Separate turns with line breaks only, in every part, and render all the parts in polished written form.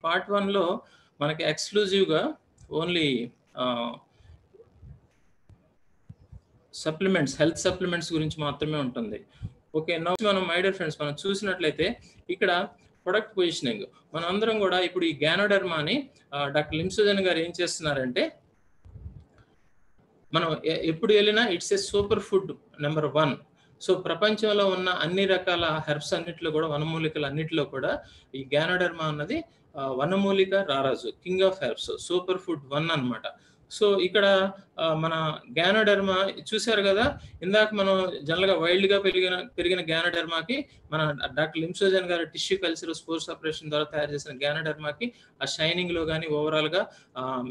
Part 1లో మనకి ఎక్స్క్లూజివ్గా only supplements, health supplements గురించి మాత్రమే ఉంటుంది. ఓకే, నౌ మనం మై డియర్ ఫ్రెండ్స్ మనం చూసినట్లయితే ఇక్కడ ప్రొడక్ట్ పొజిషనింగ్ మనం అందరం కూడా ఇప్పుడు ఈ గ్యానోడర్మాని డాక్టర్ లిమ్సోజన్ గారు ఏం చేస్తున్నారంటే, మనం ఎప్పుడు వెళ్ళినా it's a super food number 1. So ప్రపంచంలో ఉన్న అన్ని రకాల హెర్బ్స్ అన్నిటిలో కూడా, వనమూలికలు అన్నిటిలో కూడా ఈ గ్యానోడర్మా అన్నది వనమూలిక రారాజు, king of herbs, super food 1 అన్నమాట. సో ఇక్కడ మన గ్యానోడర్మా చూశారు కదా, ఇందాక మనం జనరల్గా వైల్డ్గా పెరిగిన గ్యానోడర్మాకి మన డాక్టర్ లిమ్సోజన్ గారు టిష్యూ కల్చర్ స్పోర్స్ ఆపరేషన్ ద్వారా తయారు చేసిన గ్యానోడర్మాకి ఆ షైనింగ్లో కానీ ఓవరాల్గా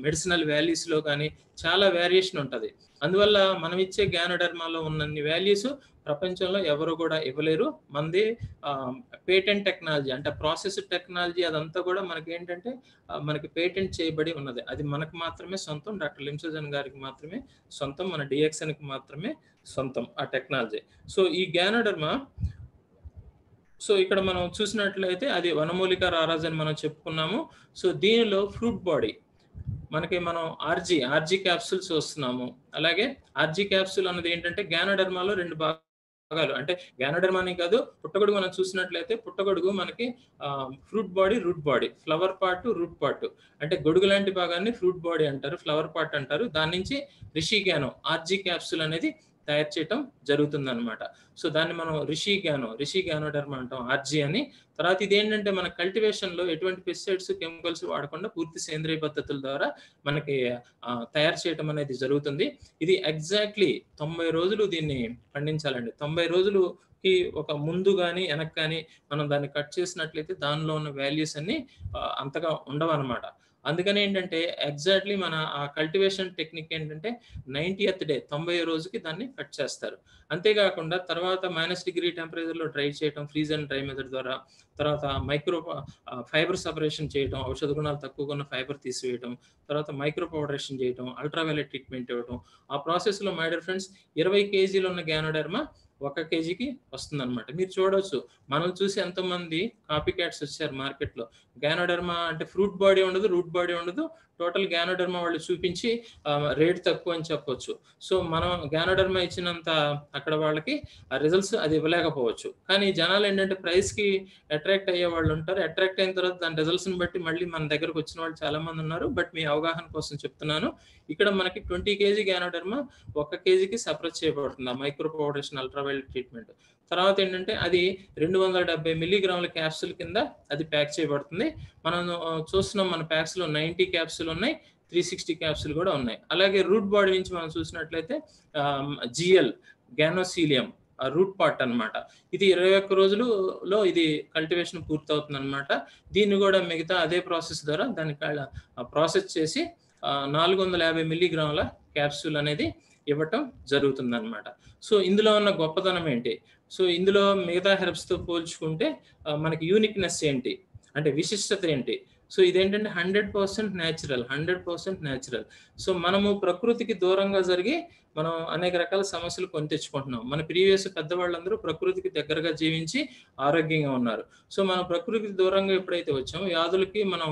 మెడిసినల్ వాల్యూస్లో కానీ చాలా వేరియేషన్ ఉంటుంది. అందువల్ల మనం ఇచ్చే గ్యానోడర్మాలో ఉన్నన్ని వాల్యూస్ ప్రపంచంలో ఎవరు కూడా ఇవ్వలేరు. మనది పేటెంట్ టెక్నాలజీ, అంటే ప్రాసెస్ టెక్నాలజీ అదంతా కూడా మనకి ఏంటంటే మనకి పేటెంట్ చేయబడి ఉన్నది. అది మనకు మాత్రమే సొంతం, డాక్టర్ లిమ్సోజన్ గారికి మాత్రమే సొంతం, మన డిఎక్స్ఎన్కి మాత్రమే సొంతం ఆ టెక్నాలజీ. సో ఈ గ్యానోడర్మా, సో ఇక్కడ మనం చూసినట్లయితే అది వనమూలిక రారాజ్ అని మనం చెప్పుకున్నాము. సో దీనిలో ఫ్రూట్ బాడీ మనకి మనం ఆర్జీ క్యాప్సూల్స్ వస్తున్నాము. అలాగే ఆర్జీ క్యాప్సూల్ అన్నది ఏంటంటే గ్యానోడర్మాలో 2 భాగాలు, అంటే గ్యానోడర్మాని కాదు, పుట్టగొడుగు మనం చూసినట్లయితే పుట్టగొడుగు మనకి fruit body, root body, flower part, root part, అంటే గొడుగు లాంటి భాగాన్ని ఫ్రూట్ బాడీ అంటారు, ఫ్లవర్ పార్ట్ అంటారు. దాని నుంచి రిషిగ్యానో ఆర్జీ క్యాప్సూల్ అనేది తయారు చేయటం జరుగుతుంది అనమాట. సో దాన్ని మనం రిషిగ్యానోడర్మా అంటాం, ఆర్జీ అని. తర్వాత ఇది ఏంటంటే మన కల్టివేషన్లో ఎటువంటి పెస్టిసైడ్స్, కెమికల్స్ వాడకుండా పూర్తి సేంద్రియ పద్ధతుల ద్వారా మనకి తయారు చేయటం అనేది జరుగుతుంది. ఇది ఎగ్జాక్ట్లీ 90 రోజులు దీన్ని పండించాలండి. 90 రోజులుకి ఒక ముందు కానీ వెనక్కి కానీ మనం దాన్ని కట్ చేసినట్లయితే దానిలో ఉన్న వాల్యూస్ అన్ని అంతగా ఉండవు అనమాట. అందుకని ఏంటంటే ఎగ్జాక్ట్లీ మన ఆ కల్టివేషన్ టెక్నిక్ ఏంటంటే 90th డే, 90వ రోజుకి దాన్ని కట్ చేస్తారు. అంతేకాకుండా తర్వాత -డిగ్రీ టెంపరేచర్లో డ్రై చేయటం, ఫ్రీజ్ అండ్ డ్రై మెథడ్ ద్వారా, తర్వాత మైక్రో ఫైబర్ సపరేషన్ చేయటం, ఔషధ గుణాలు తక్కువగా ఉన్న ఫైబర్ తీసివేయటం, తర్వాత మైక్రో పౌడరేషన్ చేయటం, అల్ట్రావైలెట్ ట్రీట్మెంట్ ఇవ్వటం. ఆ ప్రాసెస్లో మై డియర్ ఫ్రెండ్స్ 20 kgలు ఉన్న గ్యానోడర్మా 1 kgకి వస్తుందన్నమాట. మీరు చూడవచ్చు, మనం చూసి ఎంతోమంది కాపీ క్యాట్స్ వచ్చారు మార్కెట్లో. గ్యానోడర్మా అంటే ఫ్రూట్ బాడీ ఉండదు, రూట్ బాడీ ఉండదు, టోటల్ గ్యానోడర్మా వాళ్ళు చూపించి రేట్ తక్కువ అని చెప్పొచ్చు. సో మనం గ్యానోడర్మా ఇచ్చినంత అక్కడ వాళ్ళకి ఆ రిజల్ట్స్ అది ఇవ్వలేకపోవచ్చు. కానీ జనాలు ఏంటంటే ప్రైస్కి అట్రాక్ట్ అయ్యే వాళ్ళు ఉంటారు. అట్రాక్ట్ అయిన తర్వాత దాని రిజల్ట్స్ని బట్టి మళ్ళీ మన దగ్గరకు వచ్చిన వాళ్ళు చాలా మంది ఉన్నారు. బట్ మీ అవగాహన కోసం చెప్తున్నాను, ఇక్కడ మనకి 20 kg గ్యానోడర్మా 1 kgకి సపరేట్ చేయబడుతుంది ఆ మైక్రో పౌడరేషన్, అల్ట్రావైలెట్ ట్రీట్మెంట్. తర్వాత ఏంటంటే అది 270 మిల్లీగ్రాముల క్యాప్సూల్ కింద అది ప్యాక్ చేయబడుతుంది. మనం చూస్తున్నాం మన ప్యాక్స్లో 90 క్యాప్సూల్ ఉన్నాయి, 360 క్యాప్సూల్ కూడా ఉన్నాయి. అలాగే రూట్ బాడీ నుంచి మనం చూసినట్లయితే జిఎల్ గ్యానోసీలియం రూట్ పార్ట్ అన్నమాట. ఇది 21 రోజులలో ఇది కల్టివేషన్ పూర్తవుతుంది అనమాట. దీన్ని కూడా మిగతా అదే ప్రాసెస్ ద్వారా దాన్ని ప్రాసెస్ చేసి 450 మిల్లీగ్రాముల క్యాప్సూల్ అనేది ఇవ్వటం జరుగుతుంది అనమాట. సో ఇందులో ఉన్న గొప్పతనం ఏంటి? సో ఇందులో మిగతా హెర్బ్స్తో పోల్చుకుంటే మనకి యూనిక్నెస్ ఏంటి, అంటే విశిష్టత ఏంటి? సో ఇదేంటంటే 100% న్యాచురల్, 100% న్యాచురల్. సో మనము ప్రకృతికి దూరంగా జరిగి మనం అనేక రకాల సమస్యలు కొని తెచ్చుకుంటున్నాం. మన ప్రీవియస్ పెద్దవాళ్ళందరూ ప్రకృతికి దగ్గరగా జీవించి ఆరోగ్యంగా ఉన్నారు. సో మనం ప్రకృతికి దూరంగా ఎప్పుడైతే వచ్చామో మనం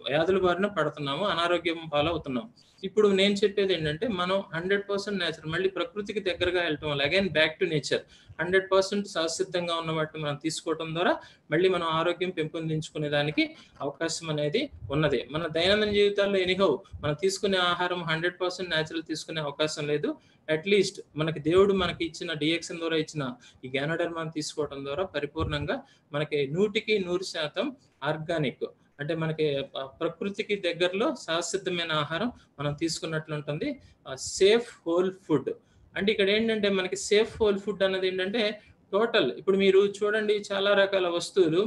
వ్యాధుల బారిన పడుతున్నాము, అనారోగ్యం పాలవుతున్నాం. ఇప్పుడు నేను చెప్పేది ఏంటంటే మనం 100% నేచురల్, మళ్ళీ ప్రకృతికి దగ్గరగా వెళ్ళటం వల్ల అగైన్ బ్యాక్ టు నేచర్, 100% సహసిద్ధంగా ఉన్న వాటిని మనం తీసుకోవడం ద్వారా మళ్ళీ మనం ఆరోగ్యం పెంపొందించుకునే దానికి అవకాశం అనేది ఉన్నది. మన దైనందిన జీవితాల్లో ఎనీహౌ మనం తీసుకునే ఆహారం 100% నేచురల్ తీసుకునే అవకాశం లేదు. అట్లీస్ట్ మనకి దేవుడు మనకి ఇచ్చిన డిఎక్స్ఎన్ ద్వారా ఇచ్చిన ఈ గ్యానోడర్మాని తీసుకోవడం ద్వారా పరిపూర్ణంగా మనకి 100కి 100% ఆర్గానిక్, అంటే మనకి ప్రకృతికి దగ్గరలో సహసిద్ధమైన ఆహారం మనం తీసుకున్నట్లు ఉంటుంది. సేఫ్ హోల్ ఫుడ్ అంటే ఇక్కడ ఏంటంటే మనకి సేఫ్ హోల్ ఫుడ్ అన్నది ఏంటంటే టోటల్, ఇప్పుడు మీరు చూడండి చాలా రకాల వస్తువులు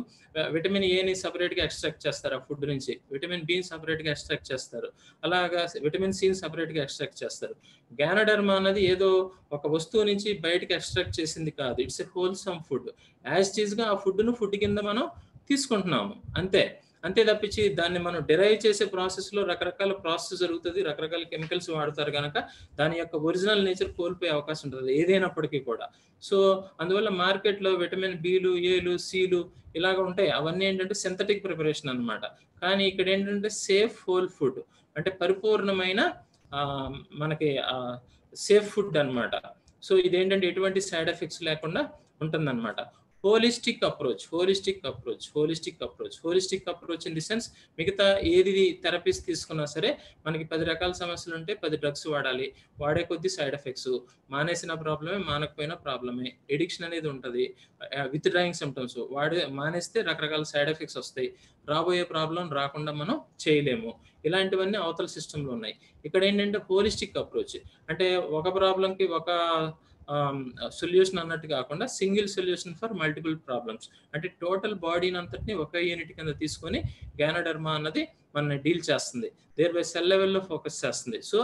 విటమిన్ ఏని సపరేట్గా ఎక్స్ట్రాక్ట్ చేస్తారు, ఆ ఫుడ్ నుంచి విటమిన్ బిని సపరేట్గా ఎక్స్ట్రాక్ట్ చేస్తారు, అలాగా విటమిన్ సిని సపరేట్గా ఎక్స్ట్రాక్ట్ చేస్తారు. గ్యానోడర్మా అన్నది ఏదో ఒక వస్తువు నుంచి బయటకి ఎక్స్ట్రాక్ట్ చేసింది కాదు, it's a wholesome food. As it ఈస్గా ఆ ఫుడ్ కింద మనం తీసుకుంటున్నాము అంతే తప్పించి దాన్ని మనం డిరైవ్ చేసే ప్రాసెస్లో రకరకాల ప్రాసెస్ జరుగుతుంది, రకరకాల కెమికల్స్ వాడతారు కనుక దాని యొక్క ఒరిజినల్ నేచర్ కోల్పోయే అవకాశం ఉంటుంది ఏదైనప్పటికీ కూడా. సో అందువల్ల మార్కెట్లో విటమిన్ బిలు, ఏలు, సిలు ఇలాగ ఉంటాయి, అవన్నీ ఏంటంటే సింథటిక్ ప్రిపరేషన్ అనమాట. కానీ ఇక్కడ ఏంటంటే సేఫ్ హోల్ ఫుడ్, అంటే పరిపూర్ణమైన మనకి సేఫ్ ఫుడ్ అన్నమాట. సో ఇదేంటంటే ఎటువంటి సైడ్ ఎఫెక్ట్స్ లేకుండా ఉంటుందన్నమాట. Holistic approach in the sense, మిగతా ఏది థెరపీస్ తీసుకున్నా సరే మనకి 10 రకాల సమస్యలు ఉంటే 10 డ్రగ్స్ వాడాలి. వాడే కొద్ది సైడ్ ఎఫెక్ట్స్, మానేసిన ప్రాబ్లమే, మానకపోయిన ప్రాబ్లమే. ఎడిక్షన్ అనేది ఉంటుంది, విత్ డ్రాయింగ్ సిమ్టమ్స్, మానేస్తే రకరకాల సైడ్ ఎఫెక్ట్స్ వస్తాయి. రాబోయే ప్రాబ్లం రాకుండా మనం చేయలేము. ఇలాంటివన్నీ అవతల సిస్టంలో ఉన్నాయి. ఇక్కడ ఏంటంటే హోలిస్టిక్ అప్రోచ్, అంటే ఒక ప్రాబ్లంకి ఒక సొల్యూషన్ అన్నట్టు కాకుండా single solution for multiple problems, అంటే టోటల్ బాడీని అంతటిని ఒక యూనిట్ కింద తీసుకొని గ్యానోడర్మా అన్నది మనల్ని డీల్ చేస్తుంది. దేర్ బై సెల్ లెవెల్లో ఫోకస్ చేస్తుంది. సో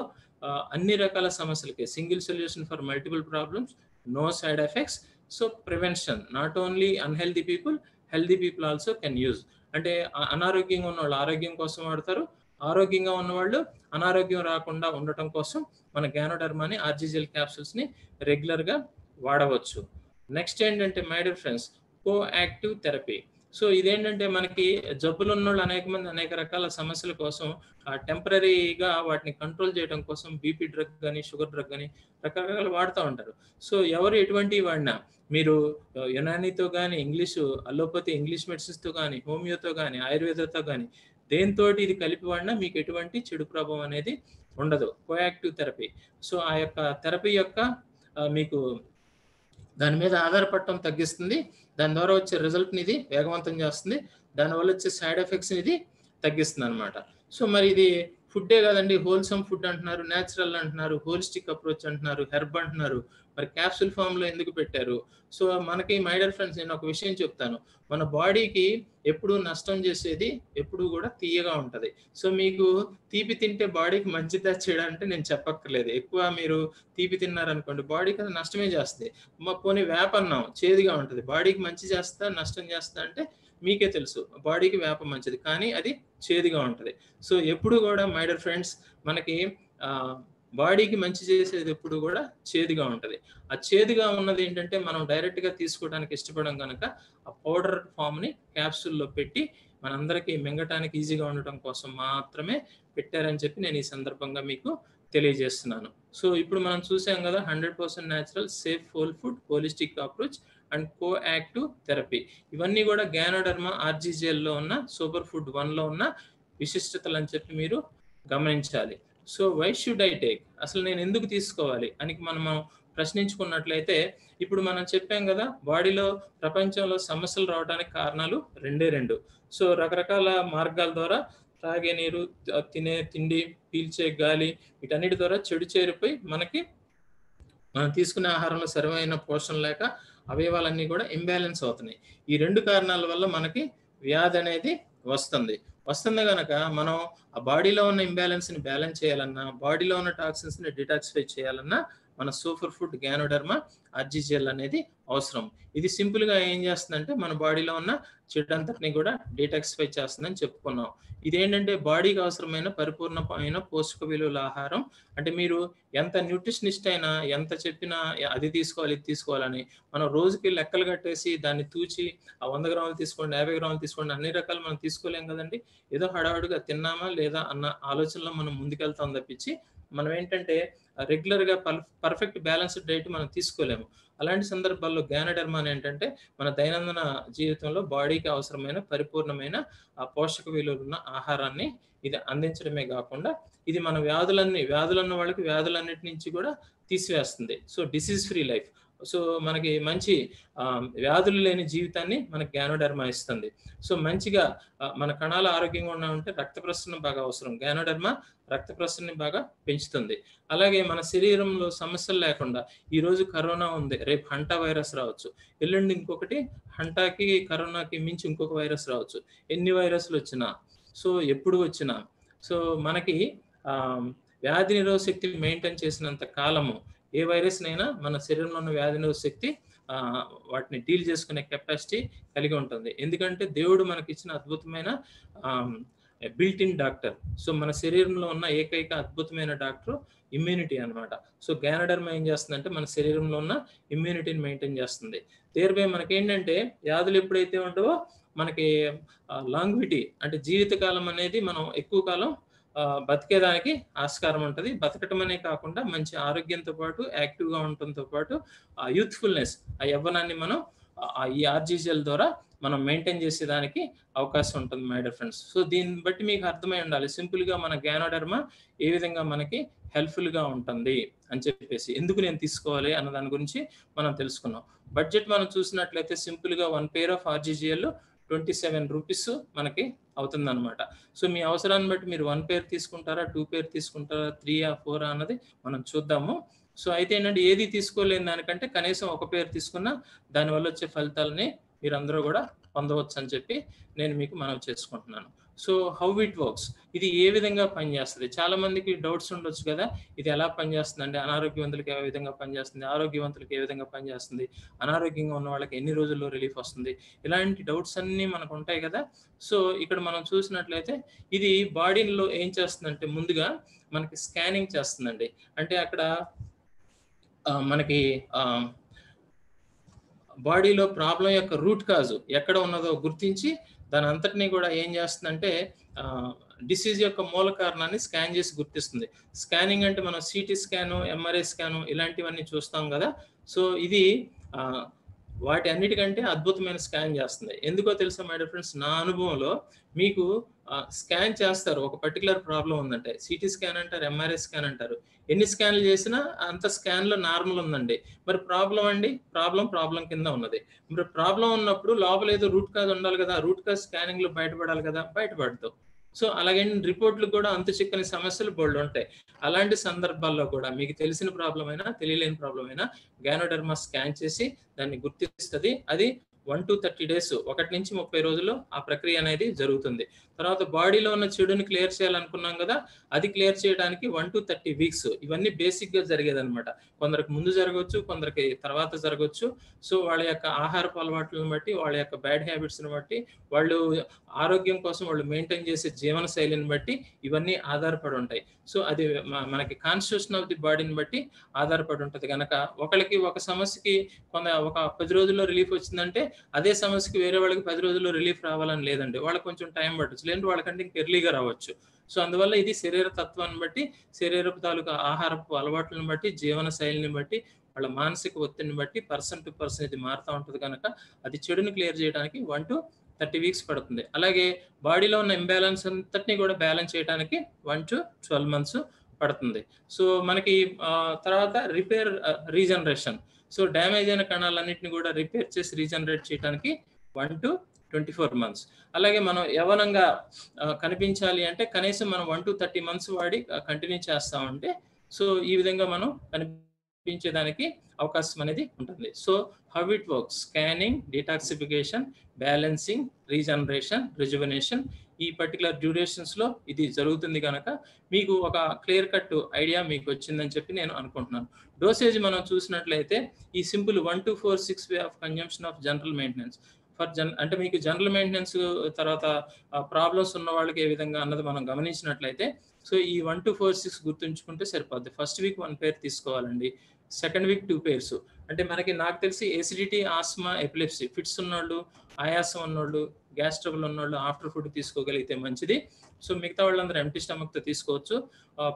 అన్ని రకాల సమస్యలకి single solution for multiple problems, no side effects. So prevention, not only unhealthy people, healthy people also can use. అంటే అనారోగ్యంగా ఉన్న వాళ్ళు ఆరోగ్యం కోసం వాడతారు, ఆరోగ్యంగా ఉన్నవాళ్ళు అనారోగ్యం రాకుండా ఉండటం కోసం మన గ్యానోడర్మాని, ఆర్జీజెల్ క్యాప్సూల్స్ ని రెగ్యులర్ గా వాడవచ్చు. నెక్స్ట్ ఏంటంటే my dear friends, co active therapy. So ఇదేంటంటే మనకి జబ్బులు ఉన్నోళ్ళు అనేక మంది అనేక రకాల సమస్యల కోసం టెంపరీగా వాటిని కంట్రోల్ చేయడం కోసం బీపీ డ్రగ్ కానీ, షుగర్ డ్రగ్ కానీ రకరకాలు వాడుతూ ఉంటారు. సో ఎవరు ఎటువంటి వాడినా మీరు యునానీతో కానీ, అలోపతి ఇంగ్లీష్ మెడిసిన్స్తో కానీ, హోమియోతో కానీ, ఆయుర్వేదతో కానీ దేంతో ఇది కలిపి వాడినా మీకు ఎటువంటి చెడు ప్రభావం అనేది ఉండదు. కోయాక్టివ్ థెరపీ. సో ఆ యొక్క థెరపీ యొక్క మీకు దాని మీద ఆధారపడటం తగ్గిస్తుంది. దాని ద్వారా వచ్చే రిజల్ట్ని ఇది వేగవంతం చేస్తుంది. దానివల్ల వచ్చే సైడ్ ఎఫెక్ట్స్ ఇది తగ్గిస్తుంది అనమాట. సో మరి ఇది ఫుడ్డే కదండి, హోల్సమ్ ఫుడ్ అంటున్నారు, న్యాచురల్ అంటున్నారు, హోలిస్టిక్ అప్రోచ్ అంటున్నారు, హెర్బ్ అంటున్నారు, మరి క్యాప్సూల్ ఫామ్లో ఎందుకు పెట్టారు? సో మనకి మై డియర్ ఫ్రెండ్స్, నేను ఒక విషయం చెప్తాను. మన బాడీకి ఎప్పుడు నష్టం చేసేది ఎప్పుడు కూడా తీయగా ఉంటుంది. సో మీకు తీపి తింటే బాడీకి మంచిదా చెడా అంటే నేను చెప్పక్కర్లేదు. ఎక్కువ మీరు తీపి తిన్నారనుకోండి బాడీకి అది నష్టమే చేస్తుంది. పోనీ వేప అన్నం చేదుగా ఉంటుంది, బాడీకి మంచి చేస్తా నష్టం చేస్తా అంటే మీకే తెలుసు. బాడీకి వేప మంచిది, కానీ అది చేదుగా ఉంటుంది. సో ఎప్పుడు కూడా మై డియర్ ఫ్రెండ్స్, మనకి బాడీకి మంచి చేసేది ఎప్పుడు కూడా చేదుగా ఉంటుంది. ఆ చేదుగా ఉన్నది ఏంటంటే మనం డైరెక్ట్గా తీసుకోవడానికి ఇష్టపడం కనుక ఆ పౌడర్ ఫామ్ని క్యాప్సూల్లో పెట్టి మనందరికీ మింగటానికి ఈజీగా ఉండటం కోసం మాత్రమే పెట్టారని చెప్పి నేను ఈ సందర్భంగా మీకు తెలియజేస్తున్నాను. సో ఇప్పుడు మనం చూసాం కదా, 100% natural, safe whole food, holistic approach and co active therapy. ఇవన్నీ కూడా గ్యానోడర్మా ఆర్జీజెల్లో ఉన్న సూపర్ ఫుడ్ 1లో ఉన్న విశిష్టతలు అని చెప్పి మీరు గమనించాలి. So why should I take, అసలు నేను ఎందుకు తీసుకోవాలి అని మనం ప్రశ్నించుకున్నట్లయితే, ఇప్పుడు మనం చెప్పాం కదా, బాడీలో ప్రపంచంలో సమస్యలు రావడానికి కారణాలు రెండు. సో రకరకాల మార్గాల ద్వారా తాగే నీరు, తినే తిండి, పీల్చే గాలి, వీటన్నిటి ద్వారా చెడు చేరిపోయి మనకి మనం తీసుకునే ఆహారంలో సరైన పోషణ లేక అవయవాలన్నీ కూడా ఇంబ్యాలెన్స్ అవుతున్నాయి. ఈ 2 కారణాల వల్ల మనకి వ్యాధి అనేది వస్తుంది కనుక మనం ఆ బాడీలో ఉన్న ఇంబ్యాలెన్స్ని బ్యాలెన్స్ చేయాలన్నా, బాడీలో ఉన్న టాక్సిన్స్ని డిటాక్సిఫై చేయాలన్నా మన సూపర్ ఫుడ్ గ్యానోడర్మా ఆర్జీజెల్ అనేది అవసరం. ఇది సింపుల్గా ఏం చేస్తుందంటే మన బాడీలో ఉన్న చెడంతటిని కూడా డీటాక్సిఫై చేస్తుందని చెప్పుకున్నాం. ఇదేంటంటే బాడీకి అవసరమైన పరిపూర్ణమైన పోషక విలువల ఆహారం. అంటే మీరు ఎంత న్యూట్రిషనిస్ట్ అయినా ఎంత చెప్పినా అది తీసుకోవాలి ఇది తీసుకోవాలని మనం రోజుకి లెక్కలు కట్టేసి దాన్ని తూచి ఆ 100 గ్రాములు తీసుకోండి, 50 గ్రాములు తీసుకోండి, అన్ని రకాలు మనం తీసుకోలేం కదండి. ఏదో హడావుడిగా తిన్నామా లేదా అన్న ఆలోచనలో మనం ముందుకెళ్తాం తప్పించి మనం ఏంటంటే రెగ్యులర్గా పర్ఫెక్ట్ బ్యాలెన్స్డ్ డైట్ మనం తీసుకోలేము. అలాంటి సందర్భాల్లో గ్యానోడర్మా ఏంటంటే మన దైనందిన జీవితంలో బాడీకి అవసరమైన పరిపూర్ణమైన ఆ పోషక విలువలు ఉన్న ఆహారాన్ని ఇది అందించడమే కాకుండా ఇది మన వ్యాధులున్న వాళ్ళకి వ్యాధులన్నిటి నుంచి కూడా తీసివేస్తుంది. So disease free life. So మనకి మంచి వ్యాధులు లేని జీవితాన్ని మనకి గ్యానోడర్మా ఇస్తుంది. సో మంచిగా మన కణాలు ఆరోగ్యంగా ఉండాలంటే రక్త ప్రసరణ బాగా అవసరం. గ్యానోడర్మా రక్త ప్రసరణని బాగా పెంచుతుంది. అలాగే మన శరీరంలో సమస్యలు లేకుండా, ఈరోజు కరోనా ఉంది, రేపు హంటా వైరస్ రావచ్చు, ఎల్లుండి ఇంకొకటి హంటాకి కరోనాకి మించి ఇంకొక వైరస్ రావచ్చు. ఎన్ని వైరస్లు వచ్చినా, సో ఎప్పుడు వచ్చినా, సో మనకి వ్యాధి నిరోధక శక్తి మెయింటైన్ చేసినంత కాలము ఏ వైరస్నైనా మన శరీరంలో ఉన్న వ్యాధి నిరోధక శక్తి వాటిని డీల్ చేసుకునే కెపాసిటీ కలిగి ఉంటుంది. ఎందుకంటే దేవుడు మనకి ఇచ్చిన అద్భుతమైన బిల్ట్ ఇన్ డాక్టర్. సో మన శరీరంలో ఉన్న ఏకైక అద్భుతమైన డాక్టర్ ఇమ్యూనిటీ అనమాట. సో గ్యానోడర్మా ఏం చేస్తుందంటే మన శరీరంలో ఉన్న ఇమ్యూనిటీని మెయింటైన్ చేస్తుంది. దేర్ బై మనకేంటంటే వ్యాధులు ఎప్పుడైతే ఉండవో మనకి లాంగ్విటీ అంటే జీవితకాలం అనేది మనం ఎక్కువ కాలం బతికేదానికి ఆస్కారం ఉంటది. బతకటం అనే కాకుండా మంచి ఆరోగ్యంతో పాటు, యాక్టివ్‌గా ఉండటంతో పాటు యూత్‌ఫుల్‌నెస్ ఆ యవ్వనాన్ని మనం ఈ ఆర్‌జీసీఎల్ ద్వారా మనం మెయింటైన్ చేసేదానికి అవకాశం ఉంటుంది మై డియర్ ఫ్రెండ్స్. సో, దీన్ని బట్టి మీకు అర్థమై ఉండాలి. సింపుల్‌గా మన గ్యానోడెర్మా ఏ విధంగా మనకి హెల్ప్‌ఫుల్‌గా ఉంటుంది అని చెప్పేసి. ఎందుకు నేను తీసుకోవాలి అన్న దాని గురించి మనం తెలుసుకున్నాం. బడ్జెట్ మనం చూసినట్లయితే సింపుల్‌గా 1 పెయిర్ ఆఫ్ ఆర్‌జీసీఎల్ ₹27 మనకి అవుతుందన్నమాట. సో, మీ అవసరాన్ని బట్టి మీరు 1 పెయిర్ తీసుకుంటారా? 2 పెయిర్ తీసుకుంటారా? 3 4 అన్నది మనం చూద్దాము. సో, అయితే ఏంటంటే ఏది తీసుకోలేని దానికంటే కనీసం ఒక పెయిర్ తీసుకున్నా దానివల్ల వచ్చే ఫలితాలని మీరందరూ గూడా పొందవచ్చని చెప్పి నేను మీకు మనవి చేసుకుంటున్నాను. సో, హౌ ఇట్ వర్క్స్ ఇది ఏ విధంగా పనిచేస్తది? చాలా మందికి డౌట్స్ ఉండొచ్చు గదా! ఇది ఎలా పనిచేస్తుందండి? అనారోగ్యవంతులకి ఏ విధంగా పనిచేస్తుంది? ఆరోగ్యవంతులకి ఏ విధంగా పనిచేస్తుంది? అనారోగ్యంగా ఉన్న వాళ్ళకి ఎన్ని రోజుల్లో రిలీఫ్ వస్తుంది? ఇలాంటి డౌట్స్ అన్నీ మనకుంటాయి గదా! సో, ఇక్కడ మనం చూసినట్లయితే ఇది బాడీలో ఏం చేస్తుందంటే ముందుగా మనకి స్కానింగ్ చేస్తుందండి. అంటే అక్కడ మనకి బాడీలో ప్రాబ్లమ్ యొక్క రూట్ కాజ్ ఎక్కడ ఉన్నదో గుర్తించి దాని అంతటిని కూడా ఏం చేస్తుందంటే డిసీజ్ యొక్క మూల కారణాన్ని స్కాన్ చేసి గుర్తిస్తుంది. స్కానింగ్ అంటే మనం సిటీ స్కాను, ఎంఆర్ఐ స్కాను ఇలాంటివన్నీ చూస్తాం కదా. సో ఇది వాటి అన్నిటికంటే అద్భుతమైన స్కాన్ చేస్తుంది. ఎందుకో తెలుసా మై డియర్ ఫ్రెండ్స్, నా అనుభవంలో మీకు స్కాన్ చేస్తారు ఒక పర్టికులర్ ప్రాబ్లం ఉందంటే, సిటీ స్కాన్ అంటారు, ఎంఆర్ఐ స్కాన్ అంటారు. ఎన్ని స్కాన్లు చేసినా అంత స్కాన్లో నార్మల్ ఉందండి. మరి ప్రాబ్లం అండి, ప్రాబ్లం కింద ఉన్నది. మరి ప్రాబ్లం ఉన్నప్పుడు లోపల ఏదో రూట్ కాజ్ ఉండాలి కదా, రూట్ కాజ్ స్కానింగ్ లో బయటపడాలి కదా, బయటపడతావు. సో అలాగే రిపోర్ట్లు కూడా అంతు చిక్కని సమస్యలు బోల్డ్ ఉంటాయి. అలాంటి సందర్భాల్లో కూడా మీకు తెలిసిన ప్రాబ్లం అయినా తెలియలేని ప్రాబ్లం అయినా గ్యానోడెర్మా స్కాన్ చేసి దాన్ని గుర్తిస్తుంది. అది 1 to 30 days 1 నుంచి 30 రోజుల్లో ఆ ప్రక్రియ అనేది జరుగుతుంది. తర్వాత బాడీలో ఉన్న చెడుని క్లియర్ చేయాలనుకున్నాం కదా, అది క్లియర్ చేయడానికి 1 to 30 weeks ఇవన్నీ బేసిక్ గా జరిగేదన్నమాట. కొందరికి ముందు జరగవచ్చు, కొందరికి తర్వాత జరగవచ్చు. సో వాళ్ళ యొక్క ఆహారపు అలవాట్లను బట్టి, వాళ్ళ యొక్క బ్యాడ్ హ్యాబిట్స్ ని బట్టి, వాళ్ళు ఆరోగ్యం కోసం వాళ్ళు మెయింటైన్ చేసే జీవన శైలిని బట్టి ఇవన్నీ ఆధారపడి ఉంటాయి. సో అది మనకి కాన్స్టిట్యూషన్ ఆఫ్ ది బాడీని బట్టి ఆధారపడి ఉంటుంది కనుక ఒకళ్ళకి ఒక సమస్యకి ఒక 10 రోజుల్లో రిలీఫ్ వచ్చిందంటే అదే సమస్యకి వేరే వాళ్ళకి 10 రోజుల్లో రిలీఫ్ రావాలని లేదండి. వాళ్ళకి కొంచెం టైం పట్టచ్చు, లేదంటే వాళ్ళకంటే ఇంకా ఎర్లీగా రావచ్చు. సో అందువల్ల ఇది శరీర తత్వాన్ని బట్టి, శరీరపు తాలూకా ఆహారపు అలవాట్లను బట్టి, జీవన శైలిని బట్టి, వాళ్ళ మానసిక ఒత్తిడిని బట్టి పర్సన్ టు పర్సన్ ఇది మారుతూ ఉంటుంది కనుక అది చెడుని క్లియర్ చేయడానికి 1 to 30 weeks పడుతుంది. అలాగే బాడీలో ఉన్న ఇంబ్యాలెన్స్ అంతటిని కూడా బ్యాలెన్స్ చేయడానికి 1 to 12 months పడుతుంది. సో మనకి తర్వాత రిపేర్ రీజనరేషన్, సో డ్యామేజ్ అయిన కణాలన్నింటినీ కూడా రిపేర్ చేసి రీజనరేట్ చేయడానికి 1 to 24 months. అలాగే మనం యవ్వనంగా కనిపించాలి అంటే కనీసం మనం 1 to 30 months వాడి కంటిన్యూ చేస్తామంటే సో ఈ విధంగా మనం కనిపించేదానికి అవకాశం అనేది ఉంటుంది. So how it works: scanning, detoxification, balancing, regeneration, rejuvenation, ఈ పర్టికులర్ డ్యూరేషన్స్ లో ఇది జరుగుతుంది కనుక మీకు ఒక క్లియర్ కట్ ఐడియా మీకు వచ్చిందని చెప్పి నేను అనుకుంటున్నాను. డోసేజ్ మనం చూసినట్లయితే ఈ simple 1 to 4 6 way of consumption of general maintenance అంటే మీకు జనరల్ మెయింటెనెన్స్ తర్వాత ప్రాబ్లమ్స్ ఉన్న వాళ్ళకి ఏ విధంగా అన్నది మనం గమనించినట్లయితే సో ఈ 1 to 4 6 గుర్తుంచుకుంటే సరిపోద్ది. ఫస్ట్ వీక్ 1 పెయిర్ తీసుకోవాలండి, సెకండ్ వీక్ 2 pairs. అంటే నాకు తెలిసి ఎసిడిటీ, ఆస్మా, ఎపిలెప్సీ ఫిట్స్ ఉన్నోళ్ళు, ఆయాసం ఉన్నోళ్ళు, గ్యాస్ ట్రబుల్ ఉన్నోళ్ళు ఆఫ్టర్ ఫుడ్ తీసుకోగలిగితే మంచిది. సో మిగతా వాళ్ళందరూ ఎంప్టీ స్టమక్ తో తీసుకోవచ్చు.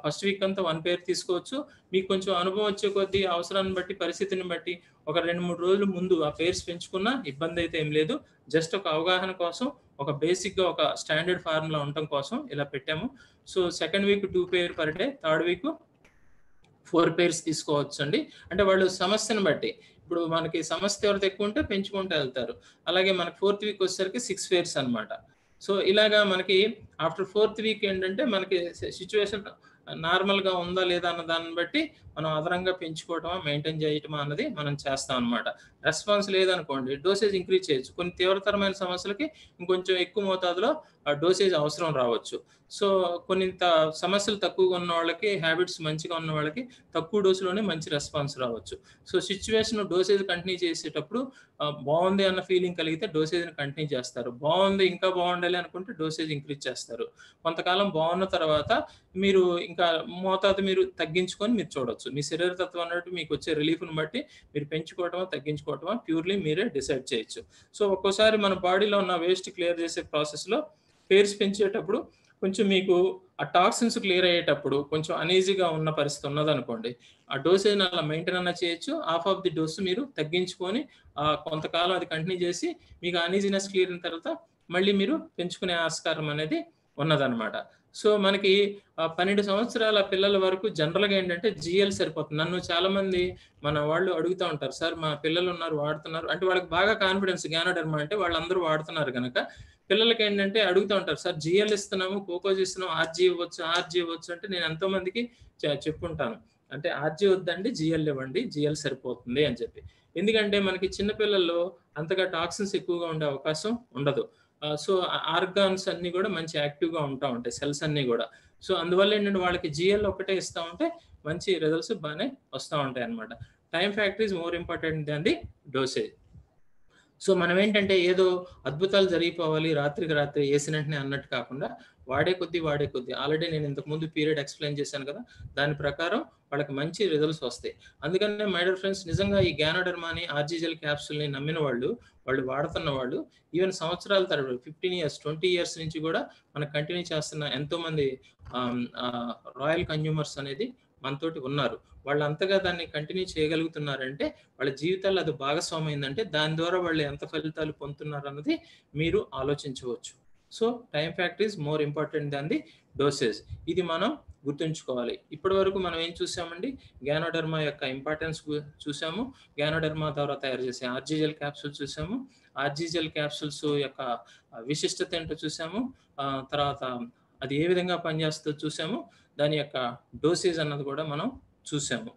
ఫస్ట్ వీక్ అంతా 1 pair తీసుకోవచ్చు. మీకు కొంచెం అనుభవం వచ్చే కొద్దీ, అవసరాన్ని బట్టి, పరిస్థితిని బట్టి ఒక 2-3 రోజులు ముందు ఆ పేర్స్ పెంచుకున్నా ఇబ్బంది అయితే ఏం లేదు. జస్ట్ ఒక అవగాహన కోసం, ఒక బేసిక్ గా ఒక స్టాండర్డ్ ఫార్ములా ఉండటం కోసం ఇలా పెట్టాము. So second week 2 pair per day, third week 4 pairs తీసుకోవచ్చు అండి. అంటే వాళ్ళు సమస్యను బట్టి, ఇప్పుడు మనకి సమస్య ఎవరితో ఎక్కువ ఉంటే పెంచుకుంటూ వెళ్తారు. అలాగే మనకి 4th వీక్ వచ్చేసరికి 6 pairs అనమాట. సో ఇలాగా మనకి ఆఫ్టర్ 4th వీక్ ఏంటంటే మనకి సిచ్యువేషన్ నార్మల్ గా ఉందా లేదా అన్న దాన్ని బట్టి మనం అదనంగా పెంచుకోవటమా, మెయింటైన్ చేయటమా అన్నది మనం చేస్తాం అనమాట. రెస్పాన్స్ లేదనుకోండి డోసేజ్ ఇంక్రీజ్ చేయొచ్చు. కొన్ని తీవ్రతరమైన సమస్యలకి ఇంకొంచెం ఎక్కువ మోతాదులో డోసేజ్ అవసరం రావచ్చు. సో, కొన్నింత సమస్యలు తక్కువగా ఉన్న వాళ్ళకి, హ్యాబిట్స్ మంచిగా ఉన్న వాళ్ళకి తక్కువ డోస్‌లోనే మంచి రెస్పాన్స్ రావచ్చు. సో, సిట్యుయేషన్ డోసేజ్ కంటిన్యూ చేసేటప్పుడు బావుంది అన్న ఫీలింగ్ కలిగితే డోసేజ్‌ని కంటిన్యూ చేస్తారు. బావుంది, ఇంకా బావుండాలి అనుకుంటే డోసేజ్ ఇంక్రీజ్ చేస్తారు. కొంతకాలం బావున్న తర్వాత మీరు ఇంకా మోతాదు మీరు తగ్గించుకొని మీరు చూడొచ్చు. మీ శరీర తత్వం అన్నట్టు మీకొచ్చే రిలీఫ్‌ని బట్టి మీరు పెంచుకోవటమా, తగ్గించుకోవటమా ప్యూర్‌లీ మీరే డిసైడ్ చేయొచ్చు. సో, ఒక్కోసారి మన బాడీలో ఉన్న వేస్ట్ క్లియర్ చేసే ప్రాసెస్‌లో పేర్స్ పెంచేటప్పుడు కొంచెం మీకు ఆ టాక్సిన్స్ క్లియర్ అయ్యేటప్పుడు కొంచెం అనీజీగా ఉన్న పరిస్థితి ఉన్నదనుకోండి, ఆ డోసేజ్‌ని అలా మెయింటైన్ అన్నా చేయొచ్చు. హాఫ్ ఆఫ్ ది డోస్ మీరు తగ్గించుకొని కొంతకాలం అది కంటిన్యూ చేసి మీకు అనీజీనెస్ క్లియర్ అయిన తర్వాత మళ్ళీ మీరు పెంచుకునే ఆస్కారం అనేది ఉన్నదనమాట. సో, మనకి 12 సంవత్సరాల పిల్లల వరకు జనరల్‌గా ఏంటంటే జీఎల్ సరిపోతుంది. నన్ను చాలామంది మన వాళ్ళు అడుగుతా ఉంటారు. సార్ మా పిల్లలున్నారు వాడుతున్నారు. అంటే వాళ్ళకి బాగా కాన్ఫిడెన్స్ గ్యానోడెర్మా అంటే వాళ్ళందరూ వాడుతున్నారు గనక పిల్లలకేంటంటే అడుగుతా ఉంటారు. సార్ జీఎల్ ఇస్తున్నాము, కోకోజ్ ఇస్తున్నాం, ఆర్‌జీ ఇవ్వొచ్చా? ఆర్‌జీ ఇవ్వొచ్చా? అంటే నేను ఎంతో మందికి చెప్పుంటాను. అంటే ఆర్‌జీ వద్దండి, జీఎల్ ఇవ్వండి. జీఎల్ సరిపోతుంది అని చెప్పి. ఎందుకంటే మనకి చిన్న పిల్లల్లో అంతగా టాక్సిన్స్ ఎక్కువగా ఉండే అవకాశం ఉండదు. సో, ఆర్గాన్స్ అన్నీ గూడా మంచి యాక్టివ్‌గా ఉంటా ఉంటాయి. సెల్స్ అన్నీ గూడా. సో, అందువల్ల ఏంటంటే వాళ్ళకి జీఎల్ ఒక్కటే ఇస్తా ఉంటే మంచి రిజల్ట్స్ బానే వస్తా ఉంటాయన్నమాట. Time factor is more important than the dosage. So, మనమేంటంటే ఏదో అద్భుతాలు జరిగిపోవాలి రాత్రికి రాత్రి ఏసిన వెంటనే అన్నట్టు కాకుండా వాడే కొద్దీ ఆల్రెడీ నేను ఇంతకుముందు పీరియడ్ ఎక్స్‌ప్లెయిన్ చేశాను కదా! దాని ప్రకారం వాళ్ళకి మంచి రిజల్ట్స్ వస్తాయి. అందుకనే మై డియర్ ఫ్రెండ్స్ నిజంగా ఈ గ్యానోడెర్మాని, ఆర్‌జీజెల్ క్యాప్సూల్‌ని నమ్మిన వాళ్ళు, వాళ్ళు వాడుతున్న వాళ్ళు ఈవెన్ సంవత్సరాల తరబడి 15 ఇయర్స్, 20 ఇయర్స్ నుంచి కూడా మనం కంటిన్యూ చేస్తున్న ఎంతోమంది రాయల్ కన్స్యూమర్స్ అనేది మనతోటి ఉన్నారు. వాళ్ళంతగా దాన్ని కంటిన్యూ చేయగలుగుతున్నారంటే వాళ్ళ జీవితాల్లో అది భాగస్వామ్యం అయిందంటే దాని ద్వారా వాళ్ళు ఎంత ఫలితాలు పొందుతున్నారన్నది మీరు ఆలోచించవచ్చు. So, time factor is more important than the dosage. ఇది మనం గుర్తుంచుకోవాలి. ఇప్పటివరకు మనం ఏం చూసామండి? గ్యానోడెర్మా యొక్క ఇంపార్టెన్స్ చూసాము. గ్యానోడెర్మా ద్వారా తయారు చేసే ఆర్‌జీజెల్ క్యాప్సూల్ చూసాము. ఆర్‌జీజెల్ క్యాప్సూల్స్ యొక్క విశిష్టత ఏంటో చూసాము. తర్వాత అది ఏ విధంగా పనిచేస్తుందో చూసాము. దాని యొక్క డోసేజ్ అన్నది కూడా మనం చూసాము.